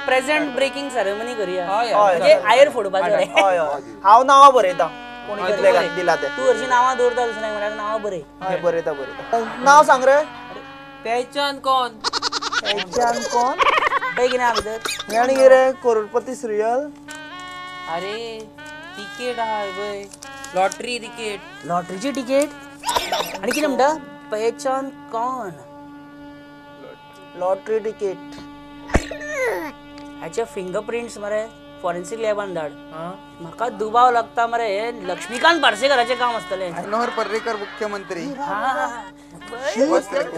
Present breaking ceremony करूया म्हणजे आयर फोडपाचो हांव नांवां बरयता कोणी दिला ते तू हरशीं नांवां दवरता दुसऱ्याक म्हळ्यार नांवां बरय बरयता बरयता नांव सांग रे पहचान कौन पळय कितें आहा भितर आनी कितें रे करोडपती सिरियल अरे तिकेट आहाय पळय लॉटरी तिकेट लॉटरीची तिकेट आनी कितें म्हणटा पहचान कौन लॉटरी तिकेट हाचे फिंगरप्रिंट्स मरे फॉरेन्सिक लॅबान धाड म्हाका दुबाव लागता मरे हे लक्ष्मीकांत पार्सेकराचें काम आसतलें मनोहर पर्रीकर मुख्यमंत्री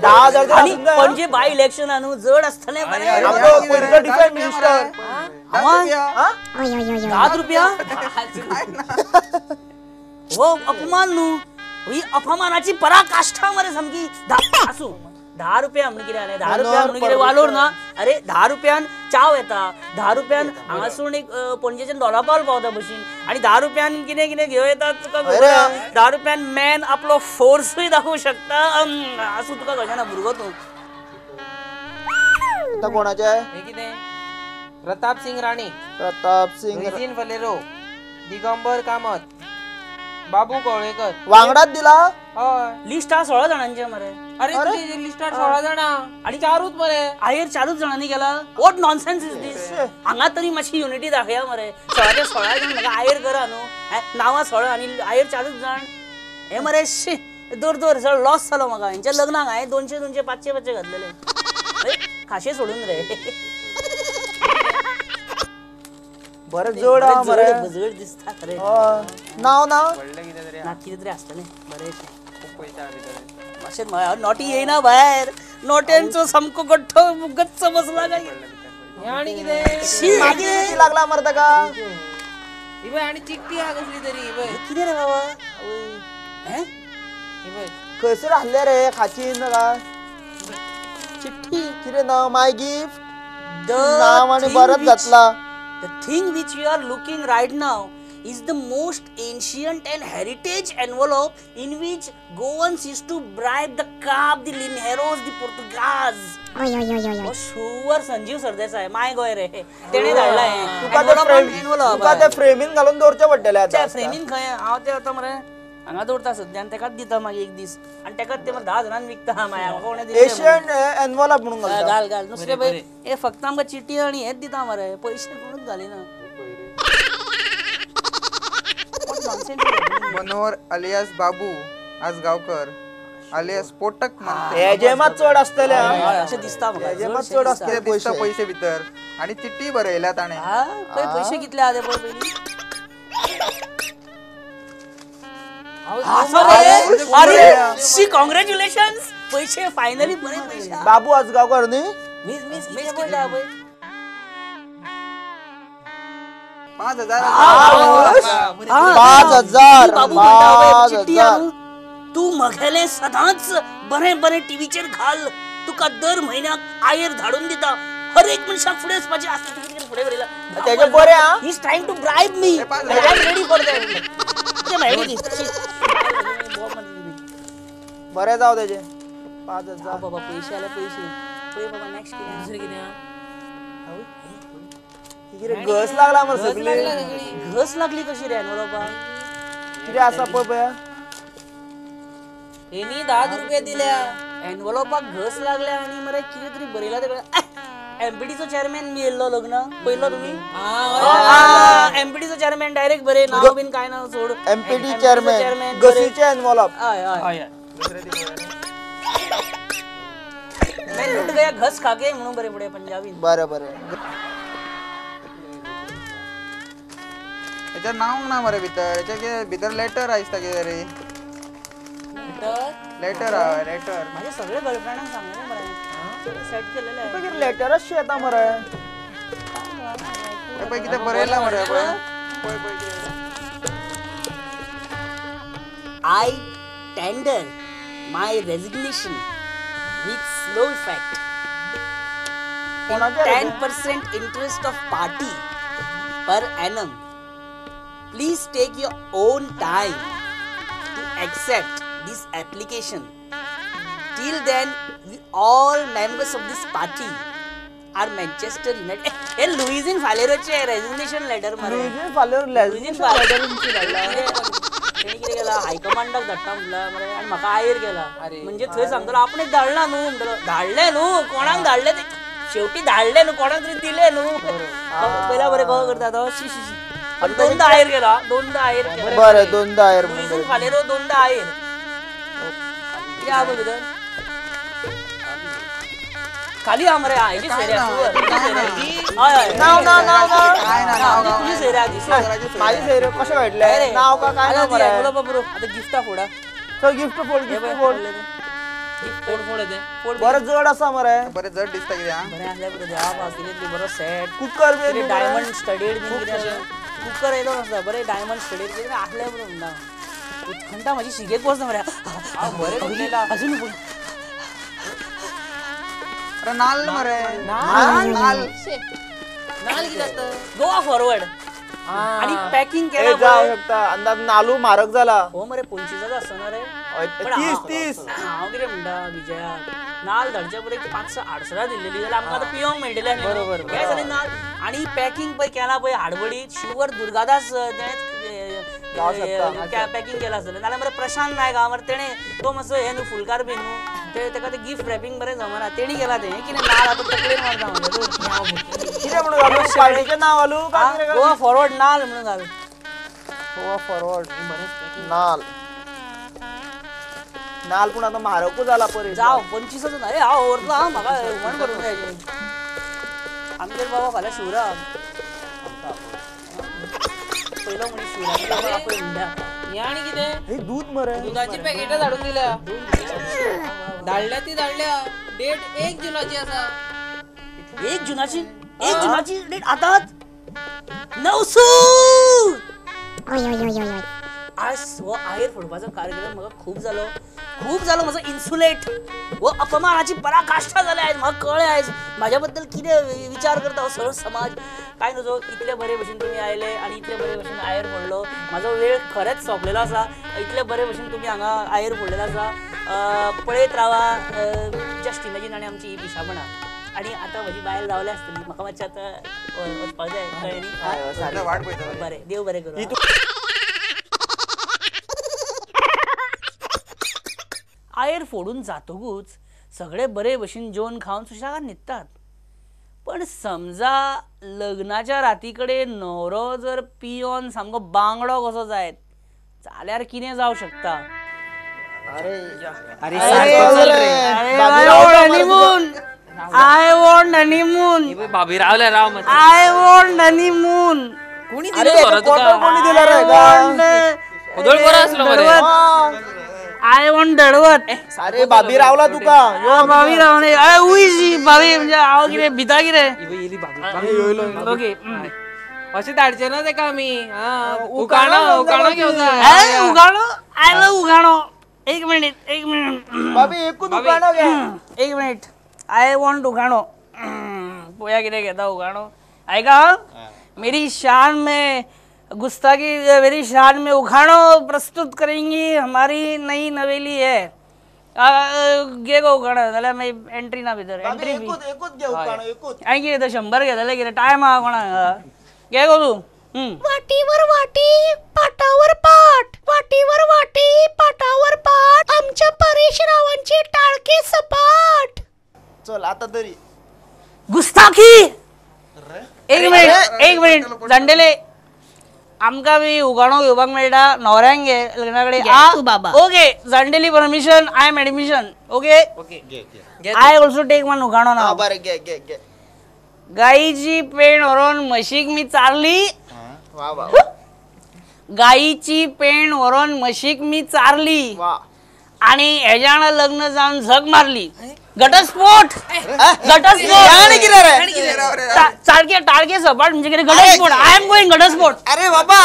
10,000 आनी पणजे बाय इलेक्शनान जड आसतलें मरे डिफेन्स मिनिस्टर 10 रुपया हो अपमान न्हू ही अपमानाची पराकाष्ठा मरे सामकी आसूं 10 रुपया म्हणून कितें आलें 10 रुपया म्हणून कितें वालोर ना अरे 10 रुपयान चाव येता 10 रुपयान हांगासून एक पणजेच्यान दोलापावल पावता बशीन आनी 10 रुपयान कितें कितें घेवन येता तुका 10 रुपयान मॅन आपलो फोर्सूय दाखोवंक शकता आसूं तुका कशें ना भुरगो तूं आतां कोणाचें हे कितें प्रताप सिंग राणे रेजिन फलेरो दिगंबर कामत बाबू कवळेकर वांगडाच दिला हय लिस्ट हा 16 जाणांचे मरे अरे तुझी लिस्टार 16 जाणां आणि 4च मरे आयर 4च जाणांनी गेला व्हॉट नॉनसेन्स इज दिस हांगा तरी मातशी युनिटी दाखया मरे 16चे 16 जाण म्हाका आयर करा न्हू नांवां 16 आनी आयर 4च जाण हे मरे शी दोर सगळो लॉस जालो म्हाका हेंच्या लग्नाक हांवें 200 500 घातलेले खाशे सोडून रे बरें जड आहा मरे जड दिसता खरे नांव ना कितें तरी आसतलें बरें खूब पयशे आहा भितर मातशें नोटी येयना भायर नोट्यांचो सामको गठ्ठो गच्च बसला काय आणि कितें किती लागला मरे ताका ही बय आणि चिठ्ठी आहा कसली तरी बय कितें रे बाबा हे बय खंयसर आहले रे खाचीन काय चिठ्ठी कितें नांव माय गिफ्ट नांव आनी बरत घातला The thing which we are looking right now is the most ancient and heritage envelope in which Goans used to bribe the Cap, the Linheiros, the Portuguese. Oh, sure, Sanjeev Sardesai माय गोय रे तेणे धाडला हे तुका ते फ्रेमीन घालून दवरचे पडटले आता फ्रेमीन खंय हांव ते आता मरे हांगा दवरता सद्या आनी तेकाच दिता मागीर एक दीस आनी तेकाच ते 10 जणांक विकता मागीर म्हाका कोणे दिले एशियन एनवलप म्हणून घाल नुसते पळय हे फक्त आमकां चिठी आनी हेच दिता मरे पयशे कोणूच घालिना मनोहर अलियास बाबू आजगावकर अलियास पोटक हेजे मात चड आसतले अशें दिसता म्हाका हेजे मात चड आसतले पैसे भितर आनी चिठ्ठी बरयल्या ताणे पैसे कितले आहा ते पळय पयलीं अरे शी कॉंग्रॅच्युलेशन्स पैसे फायनली बरे पैसे बाबू आजगावकर न्ही मिस कितले आहा पळय 5,000 तू मगेले सदांच बरे बरे टीव्हीचेर घाल तुका दर म्हयन्याक आयर धाडून दिता हर एक मनशाक फुडें वचपाचें आसता तुका फुडें बरयला तेजे बरे हा he is trying to bribe me I am ready for that ते माहिती बरे जाव तेजे 5,000 बाबा पैसे आले पैसे पळय बाबा नेक्स्ट कितें दुसरें कितें घस लागला मरे घस सगळी लागला सगळी घस लागली कशी रे एनवलोपाक किती असा पळय बया त्यांनी 10 रुपये दिल्या एनवलोपाक घस लागल्या आणि मरे कितें तरी बरयला ते एमपीडीचो चेअरमॅन मी येयल्लो लग्न पळयलो तुम्ही एमपीडीचो चेअरमॅन डायरेक्ट बरे नाव बीन काय नाव सोड एमपीडी चेअरमॅन गसीचे एनवॉलप हय हय मैं लुट गया घस खाके म्हणून बरे पुढे पंजाबी बरं बरं याच्या नाव ना मरे भितर याच्या भितर लेटर आयसता कितें रे लेटर लेटर माझे सगळे गर्लफ्रेंडांक सांगले मरे सेट केलेले आहे किती लेटरच येता मरे हे पळय कितें बरयला मरे पळय पळय पळय कितें I tender my resignation with slow effect. कोणाच्या रे? 10% interest of party per annum. Please take your own time to accept this application. Till then, we all members of this party are Manchester United. हे लुईजिन फालेरोचे resignation letter मरे लुईजिन फालेरो लुईजिन फालेरोची धाडला तेणी कितें केला हायकमांडाक धाडटा म्हटलं मरे आणि म्हाका आयर केला म्हणजे थंय सांगतलो आपणेच धाडला न्हू म्हणटलो धाडले न्हू कोणाक धाडले ते शेवटी धाडले न्हू कोणाक तरी दिले न्हू पयला बरें कळ्ळो करता तो शी शी शी पण दोनदा आयर केला दोनदा आयर केला बरं दोनदा आयर लुईजिन फालेरो दोनदा आयर कितें आहा पळय भितर खाली हा मरे हायची सोयऱ्या नाव नाव नाव नाव काय ना नाव गाव तुझी सोयऱ्या माझी सैर कशे भेटले नाव का काय नाव मरे आता गिफ्टा फोडा तो गिफ्ट फोड गिफ्ट फोड फोड फोड येते फोड बरं जड असा मरे बरें जड दिसता कितें हा बरें आसल्या बरें देवा पावसिलें बरो सेट कुकर बी डायमंड स्टडीड बी कितें अशें कुकर येयलो नासता बरें डायमंड स्टडीड कितें आसल्या बरें म्हणटा उत्खंठा म्हाजी शिगेक वचना मरे बरें अजून बोल अरे नाल मरे नाल? नाल नाल किती असतं गोवा फॉरवर्ड आणि पॅकिंग ए केलं जाऊ शकता अंदाज नालू मारक झाला हो मरे 25 आसतना रे पण 30 हांव कितें म्हणटा विजया नाल धाडच्या पयलीं 500-800 दिल्लेली जाल्यार आमकां आतां पिवंक मेळटलें बरोबर काय जालें नाल आणि पॅकिंग पळय केला पळय हाडबडीत शिवर दुर्गादास पॅकिंग केला आसतलें नाल्यार मरे प्रशांत नायक हा मरे तेणे तो मातसो हे न्हू फुलकार बीन न्हू तेका ते गिफ्ट रॅपिंग बरें जमना तेणी केला तें कितें नाल आतां तकलेन मारता म्हणजे किती म्हणून घालू पार्टीचे नाव घालू काय कितें गोवा फॉरवर्ड नाल म्हणून घाल गोवा फॉरवर्ड नाल नाल पण आता म्हारकू झाला परे जाव 25 अरे हांव व्हरलो हांव म्हाका हुमण करूंक जाय आमगेर बाबा फाल्यां शिवराक पयलो मनीस शिवराक आपय हुंडा हे आणि कितें हे दूध मरे दुधाची पॅकेटां धाडून दिल्या धाडल्या ती धाडल्या डेट 1 जुनाची आसा 1 जुनाची डेट आताच नवसू आज हो आयर फोडपाचो कार्यक्रम म्हाका खूब जालो म्हजो इन्सुलेट हो अपमानाची पराकाष्ठा जाल्या आयज म्हाका कळ्ळें आयज म्हाज्या बद्दल कितें विचार करता हो सरळ समाज काय नजो इतले बरे भशेन तुमी आयले आनी इतले बरे भशेन आयर फोडलो म्हाजो वेळ खरेंच सोंपलेलो आसा इतले बरे भशेन तुमी हांगा आयर फोडलेलो आसा पळयत रावा जस्ट इमॅजिन आनी आमची ही पिशापणां आणि आता म्हजी बायल रावल्या आसतली म्हाका मातशें आतां वचपाक जाय कळ्ळें न्ही वाट पळयता बरें देव बरें करूं आयर फोडून जातकूच सगळे बरे भशेन जेवण खावन सुशेगाद न्हिदतात पण समजा लग्नाच्या राती कडेन न्हवरो जर पियोन सामको बांगडो कसो जायत जाल्यार कितें जावं शकता I want honeymoon. भाभी रावल्या राव मत I want honeymoon. कोणी अरे दिलं बरं कोणी तुका दिला रे का उदळ बरं असलो मरे I want दडवत अरे भाभी रावला तुका भावी रावणे अरे उईशी भावी म्हणजे हांव कितें भिता कितें ओके अशें धाडचे ना तेका आमी उकाणो घेवं जाय उगाणो आयलो उगाणो एक मिनिट भाभी एकूच दुकान घ्या एक मिनिट आय वॉन्ट उगाणो पोया कितें घेता उगाणो ऐका मेरी शान में गुस्ताखी मेरी शान में उखाड़ो प्रस्तुत करेंगी हमारी नई नवेली है घे गो उखाणा जाल्यार मागीर एंट्री ना भितर एंट्री फी एकूच घे उखाणो एकूच आनी कितें 100 घेतले कितें टायम आहा कोणाक घे गो तूं वाटीवर वाटी पाटावर पाट वाटीवर वाटी पाटावर पाट आमच्या परेश रावांची टाळके सपाट. चल आता तरी गुस्ताखी. एक मिनिट जाणटेले आमकां बी उगाणो घेवपाक मेळटा न्हवऱ्यांक घे लग्ना तू बाबा. कडेन ओके जाणटेली permission I am admission okay I also take one उगाणो ना बरें घे घे घे गाईची पेंड व्हरून म्हशीक मी चारली वा वा गाईची पेंड व्हरून म्हशीक मी चारली वा आणि हेज्यान लग्न जावन झग मारली घटस्फोट घटस्फोट टाळके सपाट म्हणजे कितें घटस्फोट आय एम गोईंग घटस्फोट अरे बाबा